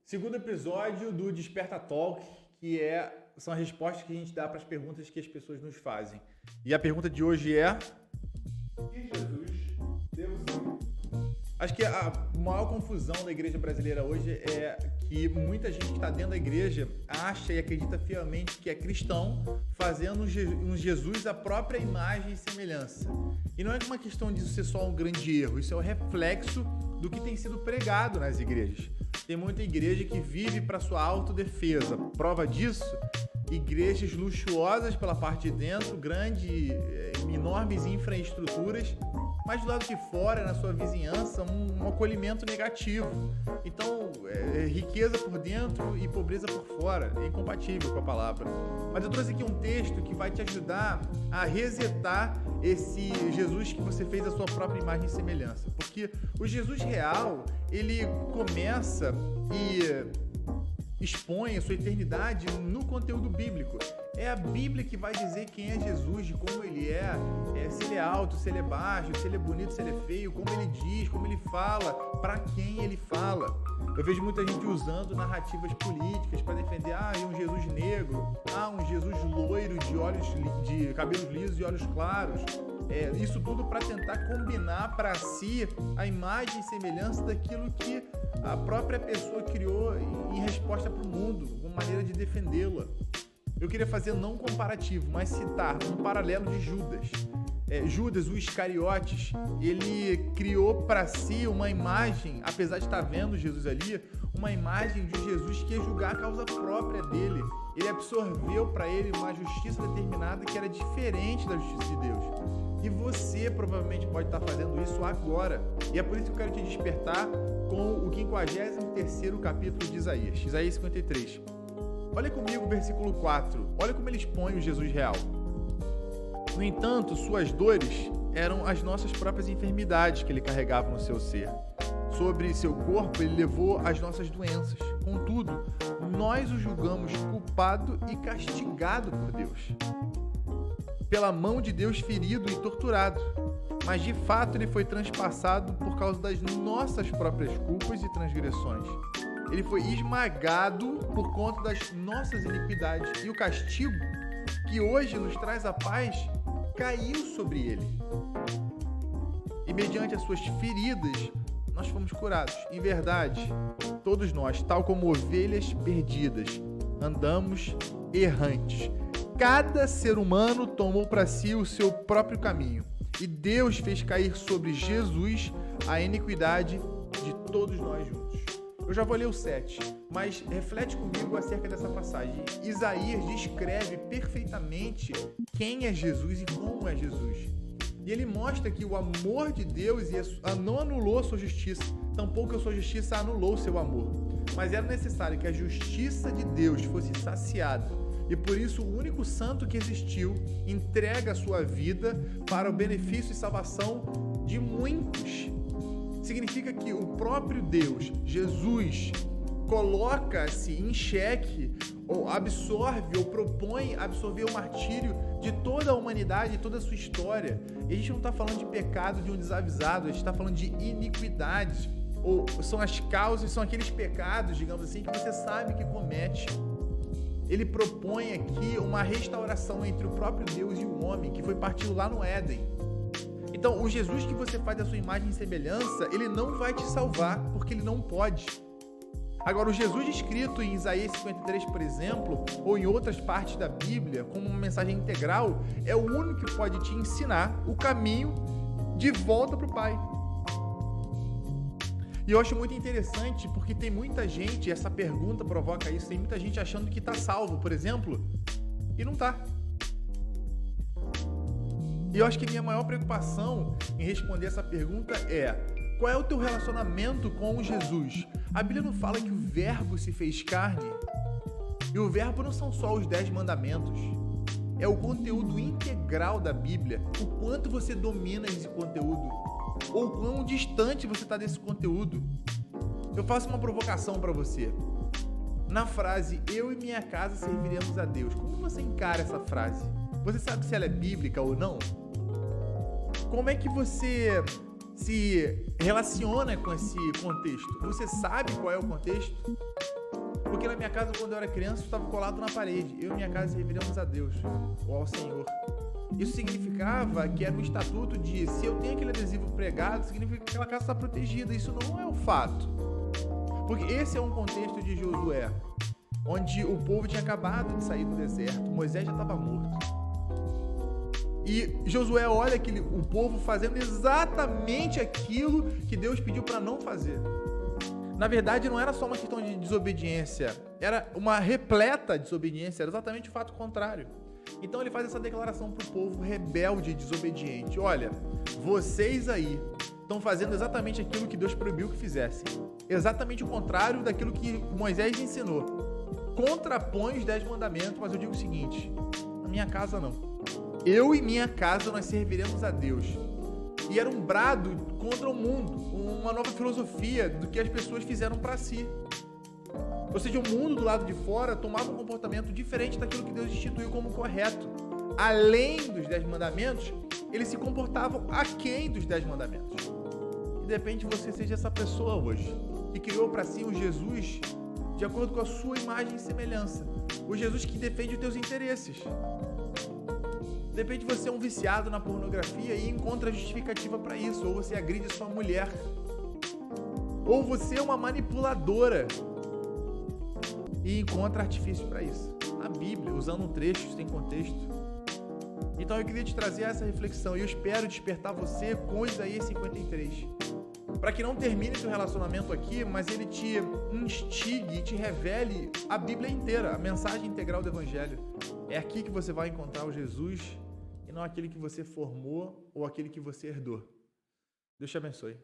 Segundo episódio do Desperta Talk, são as respostas que a gente dá para as perguntas que as pessoas nos fazem. E a pergunta de hoje é: que Jesus devo seguir? Acho que a maior confusão da igreja brasileira hoje é que muita gente que está dentro da igreja acha e acredita fielmente que é cristão, fazendo um Jesus a própria imagem e semelhança. E não é uma questão de ser só um grande erro, isso é o reflexo do que tem sido pregado nas igrejas. Tem muita igreja que vive para sua autodefesa. Prova disso, igrejas luxuosas pela parte de dentro, enormes infraestruturas, mas do lado de fora, na sua vizinhança, um acolhimento negativo. Então, riqueza por dentro e pobreza por fora. É incompatível com a palavra. Mas eu trouxe aqui um texto que vai te ajudar a resetar esse Jesus que você fez a sua própria imagem e semelhança. Porque o Jesus real, ele começa e expõe a sua eternidade no conteúdo bíblico. É a Bíblia que vai dizer quem é Jesus, de como ele se ele é alto, se ele é baixo, se ele é bonito, se ele é feio, como ele diz, como ele fala, para quem ele fala. Eu vejo muita gente usando narrativas políticas para defender um Jesus negro, um Jesus loiro de cabelos lisos e olhos claros. Isso tudo para tentar combinar para si a imagem e semelhança daquilo que a própria pessoa criou em resposta para o mundo, uma maneira de defendê-la. Eu queria fazer não comparativo, mas citar um paralelo de Judas. Judas, o Iscariotes, ele criou para si uma imagem, apesar de estar vendo Jesus ali, uma imagem de Jesus que ia julgar a causa própria dele. Ele absorveu para ele uma justiça determinada que era diferente da justiça de Deus. E você provavelmente pode estar fazendo isso agora. E é por isso que eu quero te despertar com o 53º capítulo de Isaías, Isaías 53. Olha comigo o versículo 4. Olha como ele expõe o Jesus real. No entanto, suas dores eram as nossas próprias enfermidades que ele carregava no seu ser. Sobre seu corpo, ele levou as nossas doenças. Contudo, nós o julgamos culpado e castigado por Deus. Pela mão de Deus ferido e torturado. Mas de fato ele foi transpassado por causa das nossas próprias culpas e transgressões. Ele foi esmagado por conta das nossas iniquidades. E o castigo, que hoje nos traz a paz, caiu sobre ele. E mediante as suas feridas, nós fomos curados. Em verdade, todos nós, tal como ovelhas perdidas, andamos errantes. Cada ser humano tomou para si o seu próprio caminho. E Deus fez cair sobre Jesus a iniquidade de todos nós juntos. Eu já vou ler o 7, mas reflete comigo acerca dessa passagem. Isaías descreve perfeitamente quem é Jesus e como é Jesus. E ele mostra que o amor de Deus não anulou a sua justiça, tampouco a sua justiça anulou o seu amor. Mas era necessário que a justiça de Deus fosse saciada. E por isso o único santo que existiu entrega a sua vida para o benefício e salvação de muitos. Significa que o próprio Deus, Jesus, coloca-se em xeque ou absorve ou propõe absorver o martírio de toda a humanidade, de toda a sua história. E a gente não está falando de pecado de um desavisado, a gente está falando de iniquidades, ou são as causas, são aqueles pecados, digamos assim, que você sabe que comete. Ele propõe aqui uma restauração entre o próprio Deus e o homem, que foi partido lá no Éden. Então, o Jesus que você faz da sua imagem e semelhança, ele não vai te salvar, porque ele não pode. Agora, o Jesus descrito em Isaías 53, por exemplo, ou em outras partes da Bíblia, como uma mensagem integral, é o único que pode te ensinar o caminho de volta para o Pai. E eu acho muito interessante, porque tem muita gente, essa pergunta provoca isso, tem muita gente achando que está salvo, por exemplo, e não está. E eu acho que minha maior preocupação em responder essa pergunta é: qual é o teu relacionamento com Jesus? A Bíblia não fala que o verbo se fez carne? E o verbo não são só os 10 mandamentos. É o conteúdo integral da Bíblia. O quanto você domina esse conteúdo. Ou quão distante você está desse conteúdo. Eu faço uma provocação para você. Na frase, eu e minha casa serviremos a Deus. Como você encara essa frase? Você sabe se ela é bíblica ou não? Como é que você se relaciona com esse contexto? Você sabe qual é o contexto? Porque na minha casa, quando eu era criança, eu estava colado na parede. Eu e minha casa serviremos a Deus ou ao Senhor. Isso significava que era um estatuto de, se eu tenho aquele adesivo pregado, significa que aquela casa está protegida. Isso não é um fato. Porque esse é um contexto de Josué, onde o povo tinha acabado de sair do deserto. Moisés já estava morto. E Josué olha o povo fazendo exatamente aquilo que Deus pediu para não fazer. Na verdade, não era só uma questão de desobediência, era uma repleta desobediência, era exatamente o fato contrário. Então ele faz essa declaração para o povo rebelde e desobediente. Olha, vocês aí estão fazendo exatamente aquilo que Deus proibiu que fizessem. Exatamente o contrário daquilo que Moisés ensinou. Contrapõe os 10 mandamentos, mas eu digo o seguinte, na minha casa não. Eu e minha casa nós serviremos a Deus. E era um brado contra o mundo, uma nova filosofia do que as pessoas fizeram para si. Ou seja, o mundo do lado de fora tomava um comportamento diferente daquilo que Deus instituiu como correto. Além dos 10 mandamentos, eles se comportavam aquém dos 10 mandamentos. E de repente você seja essa pessoa hoje, que criou para si um Jesus de acordo com a sua imagem e semelhança. O Jesus que defende os teus interesses. De repente você é um viciado na pornografia e encontra justificativa para isso. Ou você agride sua mulher. Ou você é uma manipuladora e encontra artifício para isso. Na Bíblia, usando um trecho sem contexto. Então eu queria te trazer essa reflexão e eu espero despertar você com Isaías 53. Para que não termine seu relacionamento aqui, mas ele te instigue e te revele a Bíblia inteira, a mensagem integral do Evangelho. É aqui que você vai encontrar o Jesus e não aquele que você formou ou aquele que você herdou. Deus te abençoe.